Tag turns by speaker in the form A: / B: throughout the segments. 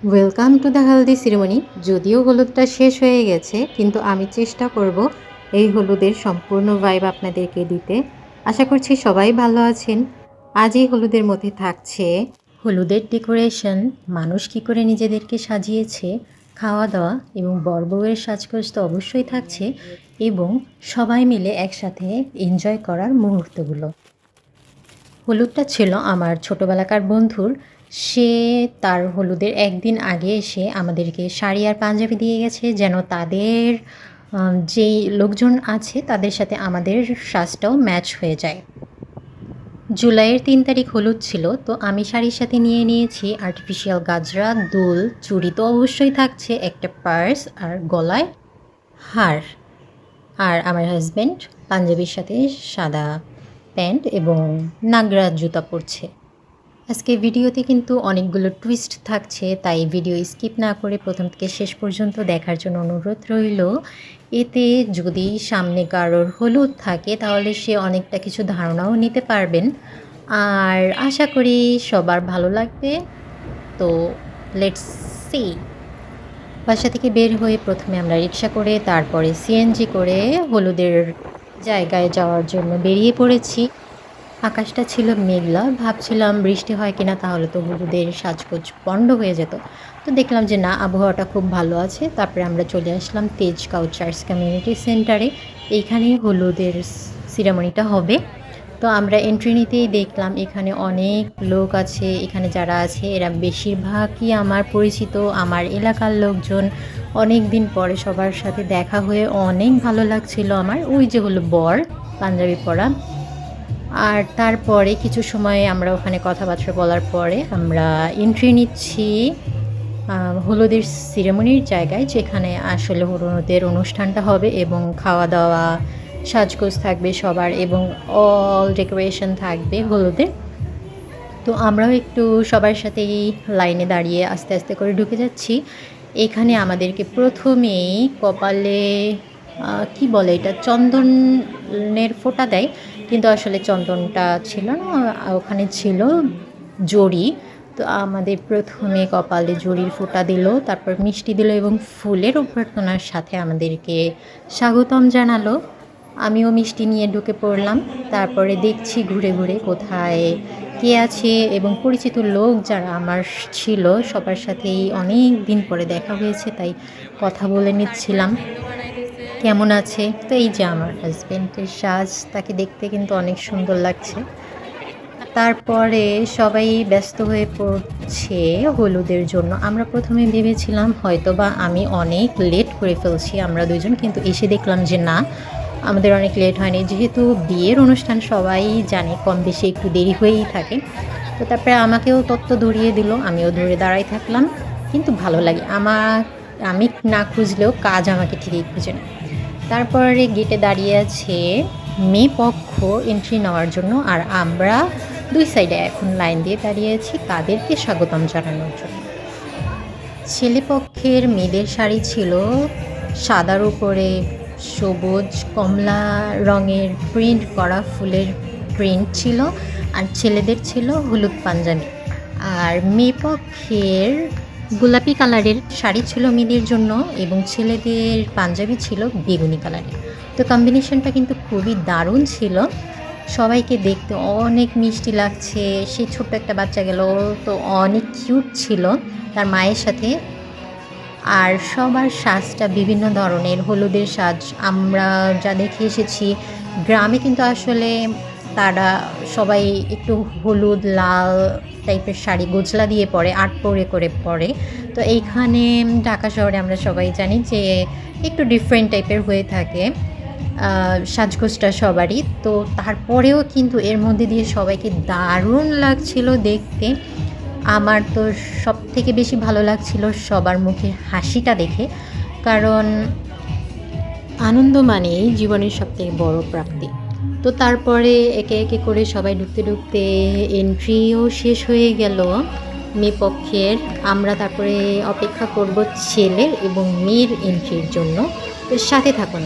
A: Welcome to the healthy ceremony. যদিও হলুদটা শেষ হয়ে গেছে, কিন্তু আমি চেষ্টা করব এই হলুদের সম্পূর্ণ ভাইব আপনাদেরকে দিতে। আশা করছি সবাই ভালো আছেন। আজ এই হলুদের মধ্যে থাকছে হলুদের ডেকোরেশন, মানুষ কী করে নিজেদেরকে সাজিয়েছে, খাওয়া দাওয়া এবং বরবউয়ের সাজগোজ তো অবশ্যই থাকছে, এবং সবাই মিলে একসাথে এনজয় করার মুহূর্তগুলো। হলুদটা ছিল আমার ছোটোবেলাকার বন্ধুর। সে তার হলুদের একদিন আগে এসে আমাদেরকে শাড়ি আর পাঞ্জাবি দিয়ে গেছে, যেন তাদের যেই লোকজন আছে তাদের সাথে আমাদের সাজটাও ম্যাচ হয়ে যায়। জুলাইয়ের ৩ তারিখ হলুদ ছিল, তো আমি শাড়ির সাথে নিয়ে নিয়েছি আর্টিফিশিয়াল গাজরা, দুল, চুড়ি তো অবশ্যই থাকছে, একটা পার্স আর গলায় হার। আর আমার হাজব্যান্ড পাঞ্জাবির সাথে সাদা প্যান্ট এবং নাগরা জুতা পরছে। আজকে ভিডিওতে কিন্তু অনেকগুলো টুইস্ট থাকছে, তাই ভিডিও স্কিপ না করে প্রথম থেকে শেষ পর্যন্ত দেখার জন্য অনুরোধ রইল। এতে যদি সামনে কারোর হলুদ থাকে তাহলে সে অনেকটা কিছু ধারণাও নিতে পারবেন, আর আশা করি সবার ভালো লাগবে। তো লেটস সি। বাসা থেকে বের হয়ে প্রথমে আমরা রিক্সা করে, তারপরে সিএনজি করে হলুদের জায়গায় যাওয়ার জন্য বেরিয়ে পড়েছি। আকাশটা ছিল মেঘলা, ভাবছিলাম বৃষ্টি হয় কিনা, তাহলে তো হলুদের সাজগোজ পণ্ড হয়ে যেত। তো দেখলাম যে না, আবহাওয়াটা খুব ভালো আছে। তারপরে আমরা চলে আসলাম তেজগাঁও চার্চ কমিউনিটি সেন্টারে। এইখানেই হলুদের সিরামনিটা হবে। তো আমরা এন্ট্রি নিতেই দেখলাম এখানে অনেক লোক আছে। এখানে যারা আছে এরা বেশিরভাগই আমার পরিচিত, আমার এলাকার লোকজন। অনেক দিন পরে সবার সাথে দেখা হয়ে অনেক ভালো লাগছিল আমার। ওই যে হলো বর, পাঞ্জাবি পরা। আর তারপরে কিছু সময় আমরা ওখানে কথাবার্তা বলার পরে আমরা এন্ট্রি নিচ্ছি হলুদের সিরেমনির জায়গায়, যেখানে আসলে হলুদের অনুষ্ঠানটা হবে এবং খাওয়া দাওয়া, সাজগোজ থাকবে সবার এবং অল ডেকোরেশন থাকবে হলুদের। তো আমরাও একটু সবার সাথেই লাইনে দাঁড়িয়ে আস্তে আস্তে করে ঢুকে যাচ্ছি। এখানে আমাদেরকে প্রথমেই কপালে কি বলে এটা, চন্দনের ফোঁটা দেয়, কিন্তু আসলে চন্দনটা ছিল না, ওখানে ছিল জড়ি। তো আমাদের প্রথমে কপালে জড়ির ফোঁটা দিল, তারপর মিষ্টি দিল এবং ফুলের অভ্যর্থনার সাথে আমাদেরকে স্বাগতম জানালো। আমিও মিষ্টি নিয়ে ঢুকে পড়লাম। তারপরে দেখছি ঘুরে ঘুরে কোথায় কে আছে, এবং পরিচিত লোক যারা আমার ছিল সবার সাথেই অনেক দিন পরে দেখা হয়েছে, তাই কথা বলে নিচ্ছিলাম কেমন আছে। তো এই যে আমার হাজব্যান্ডের সাজ, তাকে দেখতে কিন্তু অনেক সুন্দর লাগছে। তারপরে সবাই ব্যস্ত হয়ে পড়ছে হলুদের জন্য। আমরা প্রথমে ভেবেছিলাম হয়তো বা আমি অনেক লেট করে ফেলছি আমরা দুজন, কিন্তু এসে দেখলাম যে না, আমাদের অনেক লেট হয়নি। যেহেতু বিয়ের অনুষ্ঠান সবাই জানে কম বেশি একটু দেরি হয়েই থাকে। তো তারপরে আমাকেও তত্ত্ব ধরিয়ে দিল, আমিও ধরে দাঁড়াই থাকলাম। কিন্তু ভালো লাগে আমি না খুঁজলেও কাজ আমাকে ঠিকই খুঁজে নেয়। তারপরে গেটে দাঁড়িয়ে আছে মেয়ে পক্ষ এন্ট্রি নেওয়ার জন্য, আর আমরা দুই সাইডে এখন লাইন দিয়ে দাঁড়িয়ে আছি তাদেরকে স্বাগতম জানানোর জন্য। ছেলেপক্ষের মেয়েদের শাড়ি ছিল সাদার উপরে সবুজ কমলা রঙের প্রিন্ট করা ফুলের প্রিন্ট ছিল, আর ছেলেদের ছিল হলুদ পাঞ্জাবি। আর মেয়েপক্ষের গোলাপি কালারের শাড়ি ছিল মেয়েদের জন্য, এবং ছেলেদের পাঞ্জাবি ছিল বেগুনি কালারের। তো কম্বিনেশনটা কিন্তু খুবই দারুণ ছিল। সবাইকে দেখতে অনেক মিষ্টি লাগছে। সেই ছোট্ট একটা বাচ্চা গেল, তো অনেক কিউট ছিল তার মায়ের সাথে। আর সবার সাজটা বিভিন্ন ধরনের হলুদের সাজ আমরা যা দেখে এসেছি। গ্রামে কিন্তু আসলে তারা সবাই একটু হলুদ লাল টাইপের শাড়ি গোছলা দিয়ে পরে, আট করে পরে। তো এইখানে ঢাকা শহরে আমরা সবাই জানি যে একটু ডিফারেন্ট টাইপের হয়ে থাকে সাজগোজটা সবারই। তো তারপরেও কিন্তু এর মধ্যে দিয়ে সবাইকে দারুণ লাগছিল দেখতে। আমার তো সবথেকে বেশি ভালো লাগছিল সবার মুখের হাসিটা দেখে, কারণ আনন্দ মানেই জীবনের সবথেকে বড় প্রাপ্তি। তো তারপরে একে একে করে সবাই ঢুকতে ঢুকতে এন্ট্রিও শেষ হয়ে গেল মেয়ে পক্ষের। আমরা তারপরে অপেক্ষা করব ছেলের এবং মেয়ের এন্ট্রির জন্য। তো সাথে থাকুন।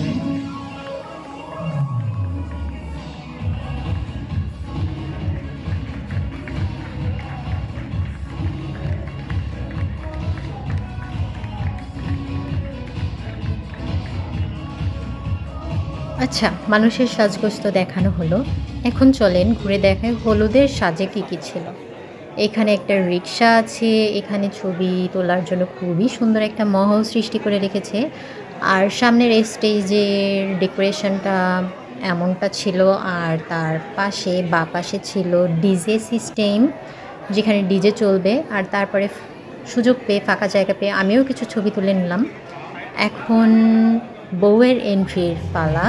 A: আচ্ছা, মানুষের সাজগোজ তো দেখানো হলো। এখন চলেন ঘুরে দেখাই হলুদের সাজে কী, কী ছিল। এখানে একটা রিক্সা আছে, এখানে ছবি তোলার জন্য খুবই সুন্দর একটা মহল সৃষ্টি করে রেখেছে। আর সামনের স্টেজের ডেকোরেশনটা এমনটা ছিল, আর তার পাশে বাঁ পাশে ছিল ডিজে সিস্টেম, যেখানে ডিজে চলবে। আর তারপরে সুযোগ পেয়ে ফাঁকা জায়গা পেয়ে আমিও কিছু ছবি তুলে নিলাম। এখন বউয়ের এন্ট্রির পালা।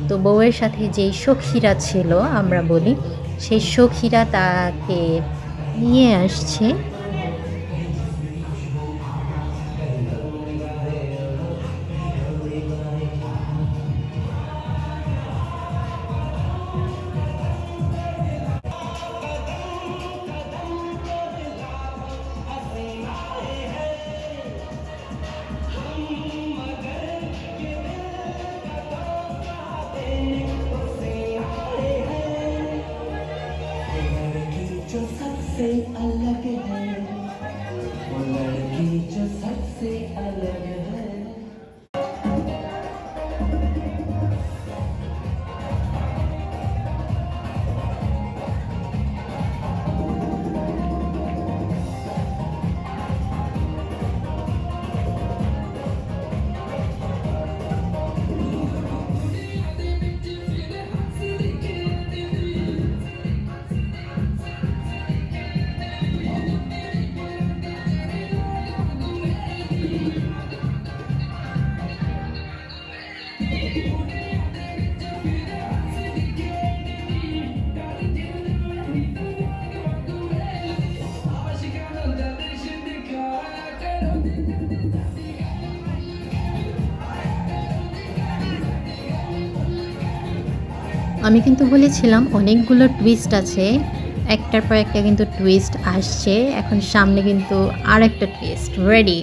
A: তো বউয়ের সাথে যেই সখীরা ছিল আমরা বলি, সেই সখীরা তাকে নিয়ে আসছে।
B: जो सबसे अलग है वो लड़की जो सबसे अलग है।
A: আমি কিন্তু বলেছিলাম অনেকগুলো টুইস্ট আছে। একটার পর একটা কিন্তু টুইস্ট আসছে। এখন সামনে কিন্তু আরেকটা টুইস্ট রেডি।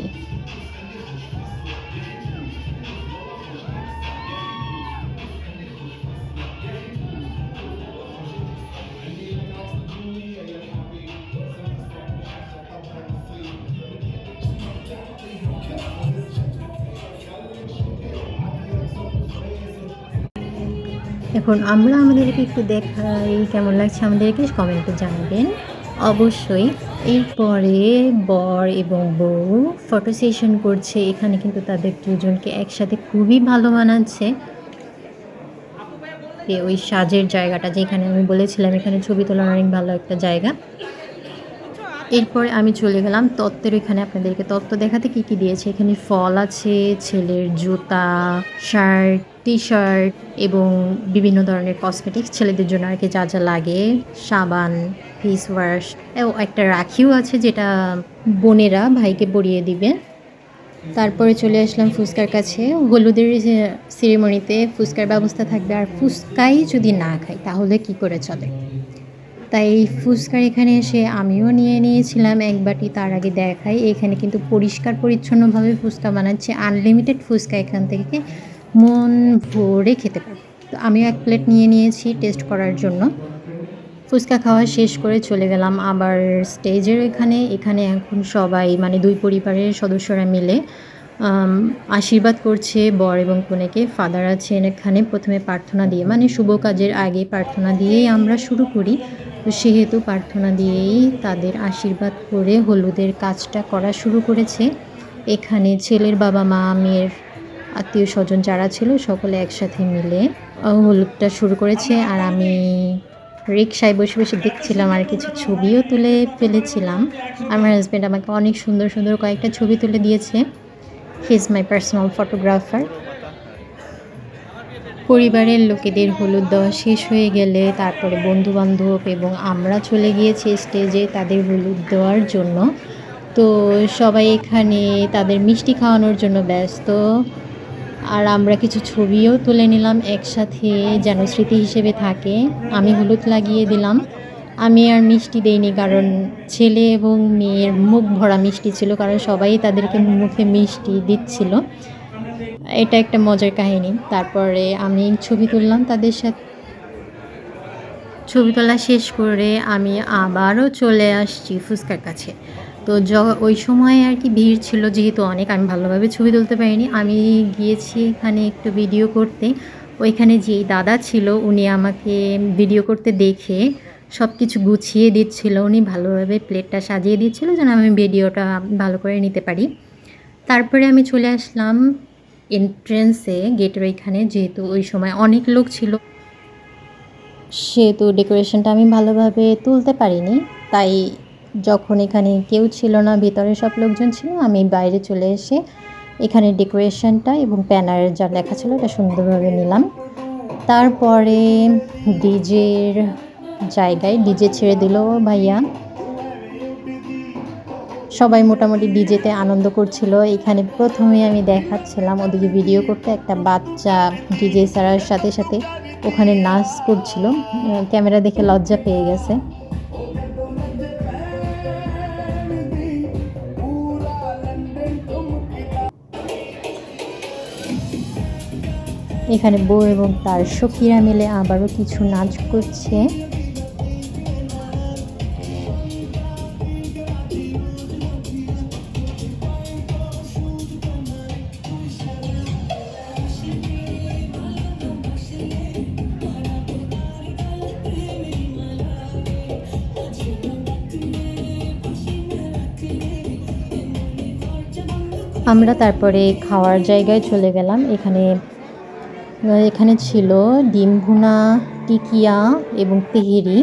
A: এখন আমরা আমাদেরকে একটু দেখাই কেমন লাগছে, আমাদেরকে কমেন্টে জানাবেন অবশ্যই। এরপরে বর এবং বউ ফটো সেশন করছে। এখানে কিন্তু তাদের দুজনকে একসাথে খুবই ভালো মানাচ্ছে। ওই সাজের জায়গাটা যেখানে আমি বলেছিলাম এখানে ছবি তোলার অনেক ভালো একটা জায়গা। এরপরে আমি চলে গেলাম তত্ত্বের ওইখানে, আপনাদেরকে তত্ত্ব দেখাতে কী কী দিয়েছে। এখানে ফল আছে, ছেলের জুতা, শার্ট, টি শার্ট এবং বিভিন্ন ধরনের কসমেটিক্স ছেলেদের জন্য আর কি যা যা লাগে, সাবান, ফেস ওয়াশ, ও একটা রাখিও আছে যেটা বোনেরা ভাইকে পরিয়ে দিবে। তারপরে চলে আসলাম ফুচকার কাছে। হলুদের সেরিমনিতে ফুচকার ব্যবস্থা থাকবে, আর ফুচকাই যদি না খাই তাহলে কি করে চলে। তাই ফুচকার এখানে এসে আমিও নিয়ে নিয়েছিলাম এক বাটি। তার আগে দেখাই এখানে কিন্তু পরিষ্কার পরিচ্ছন্নভাবে ফুচকা বানাচ্ছে। আনলিমিটেড ফুচকা এখান থেকে মন ভরে খেতে পারবে। তো আমিও এক প্লেট নিয়ে নিয়েছি টেস্ট করার জন্য। ফুচকা খাওয়া শেষ করে চলে গেলাম আবার স্টেজের এখানে। এখানে এখন সবাই মানে দুই পরিবারের সদস্যরা মিলে আশীর্বাদ করছে বর এবং কনেকে। ফাদার আছেন এখানে। প্রথমে প্রার্থনা দিয়ে, মানে শুভ কাজের আগে প্রার্থনা দিয়েই আমরা শুরু করি। তো সেহেতু প্রার্থনা দিয়েই তাদের আশীর্বাদ করে হলুদের কাজটা করা শুরু করেছে। এখানে ছেলের বাবা মা, মেয়ের আত্মীয় স্বজন যারা ছিল সকলে একসাথে মিলে হলুদটা শুরু করেছে। আর আমি রিকশায় বসে বসে দেখছিলাম আর কিছু ছবিও তুলে ফেলেছিলাম। আমার হাজব্যান্ড আমাকে অনেক সুন্দর সুন্দর কয়েকটা ছবি তুলে দিয়েছে। He is my personal photographer. পরিবারের লোকেদের হলুদ দেওয়া শেষ হয়ে গেলে তারপরে বন্ধুবান্ধব এবং আমরা চলে গিয়েছি স্টেজে তাদের হলুদ দেওয়ার জন্য। তো সবাই এখানে তাদের মিষ্টি খাওয়ানোর জন্য ব্যস্ত। আর আমরা কিছু ছবিও তুলে নিলাম একসাথে যেন স্মৃতি হিসেবে থাকে। আমি হলুদ লাগিয়ে দিলাম। আমি আর মিষ্টি দেইনি, কারণ ছেলে এবং মেয়ের মুখ ভরা মিষ্টি ছিল, কারণ সবাই তাদেরকে মুখে মিষ্টি দিচ্ছিল। এটা একটা মজার কাহিনী। তারপরে আমি ছবি তুললাম তাদের সাথে। ছবি তোলা শেষ করে আমি আবারও চলে আসছি ফুচকার কাছে। তো ওই সময় আর কি ভিড় ছিল যেহেতু অনেক, আমি ভালোভাবে ছবি তুলতে পারিনি। আমি গিয়েছি এখানে একটু ভিডিও করতে। ওইখানে যেই দাদা ছিল উনি আমাকে ভিডিও করতে দেখে সব কিছু গুছিয়ে দিচ্ছিল, উনি ভালোভাবে প্লেটটা সাজিয়ে দিচ্ছিল যেন আমি ভিডিওটা ভালো করে নিতে পারি। তারপরে আমি চলে আসলাম এন্ট্রেন্সে, গেটের ওইখানে, যেহেতু ওই সময় অনেক লোক ছিল সেহেতু ডেকোরেশনটা আমি ভালোভাবে তুলতে পারিনি। তাই যখন এখানে কেউ ছিল না, ভিতরে সব লোকজন ছিল, আমি বাইরে চলে এসে এখানে ডেকোরেশনটা এবং ব্যানারে যা লেখা ছিল এটা সুন্দরভাবে নিলাম। তারপরে ডিজের জায়গায় ডিজে ছেড়ে দিল ভাইয়া। সবাই মোটামুটি ডিজেতে আনন্দ করছিল। এখানে প্রথমে আমি দেখাচ্ছিলাম ওদিকে ভিডিও করতে একটা বাচ্চা ডিজে ছাড়ার সাথে সাথে ওখানে নাচ করছিল, ক্যামেরা দেখে লজ্জা পেয়ে গেছে। এখানে বউ এবং তার সখীরা মিলে আবারও কিছু নাচ করছে। আমরা তারপরে খাওয়ার জায়গায় চলে গেলাম। এখানে ছিল ডিম ভুনা, টিকিয়া এবং তেহেরি।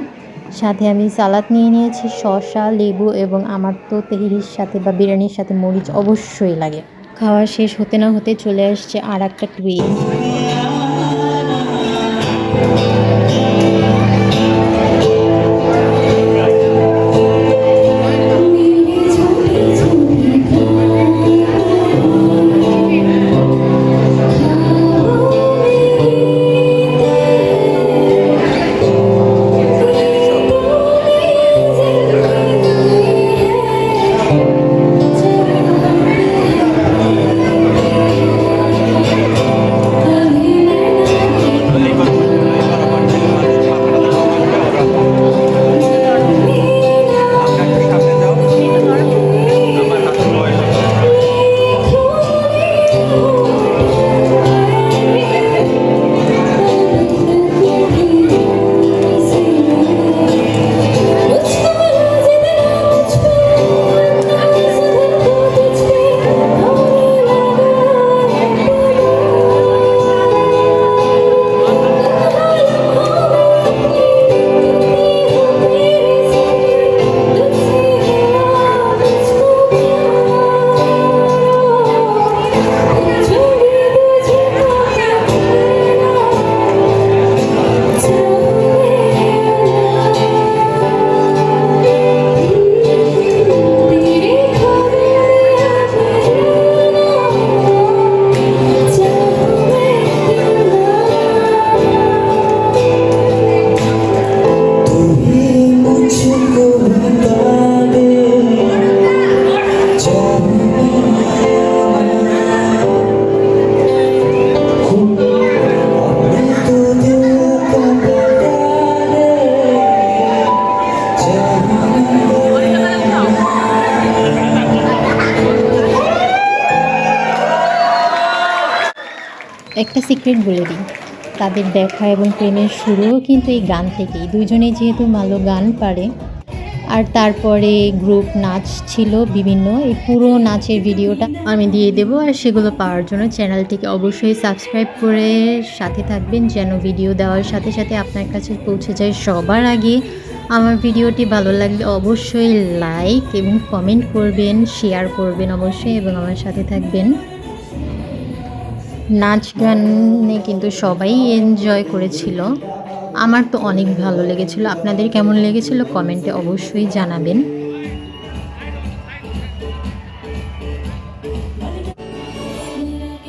A: সাথে আমি সালাদ নিয়ে নিয়েছি, শসা, লেবু, এবং আমার তো তেহেরির সাথে বা বিরিয়ানির সাথে মরিচ অবশ্যই লাগে। খাওয়া শেষ হতে না হতে চলে আসছে আর একটা টুইট। একটা সিক্রেট বলে দিই, তাদের দেখা এবং প্রেমের শুরুও কিন্তু এই গান থেকেই। দুইজনেই যেহেতু ভালো গান পারে, আর তারপরে গ্রুপ নাচ ছিল বিভিন্ন। এই পুরো নাচের ভিডিওটা আমি দিয়ে দেবো, আর সেগুলো পাওয়ার জন্য চ্যানেলটিকে অবশ্যই সাবস্ক্রাইব করে সাথে থাকবেন, যেন ভিডিও দেওয়ার সাথে সাথে আপনার কাছে পৌঁছে যায় সবার আগে। আমার ভিডিওটি ভালো লাগলে অবশ্যই লাইক এবং কমেন্ট করবেন, শেয়ার করবেন অবশ্যই, এবং আমার সাথে থাকবেন। নাচ গানে কিন্তু সবাই এনজয় করেছিল। আমার তো অনেক ভালো লেগেছিল। আপনাদের কেমন লেগেছিল কমেন্টে অবশ্যই জানাবেন।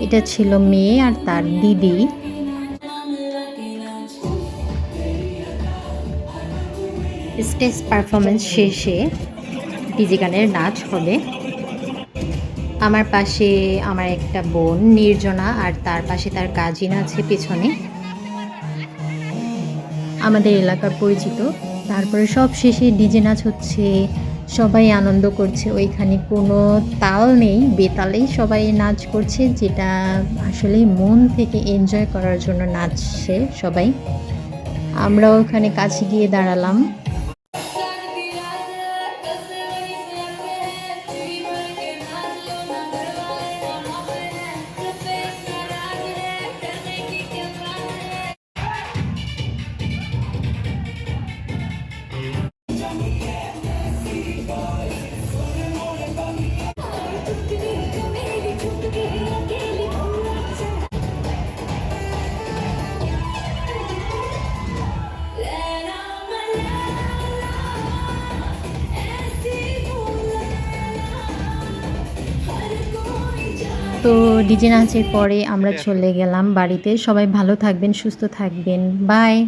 A: এটা ছিল মেয়ে আর তার দিদি। স্টেজ পারফরমেন্স শেষে ডিজে গানের নাচ হবে। আমার পাশে আমার একটা বোন নির্জনা, আর তার পাশে তার কাজিন আছে পেছনে, আমাদের এলাকার পরিচিত। তারপরে সব শেষে ডিজে নাচ হচ্ছে, সবাই আনন্দ করছে, ওইখানে কোনো তাল নেই, বেতালেই সবাই নাচ করছে, যেটা আসলে মন থেকে এনজয় করার জন্য নাচছে সবাই। আমরাও ওখানে কাছে গিয়ে দাঁড়ালাম। তো ডিজে নাচের পরে আমরা চলে গেলাম বাড়িতে। সবাই ভালো থাকবেন, সুস্থ থাকবেন। বাই।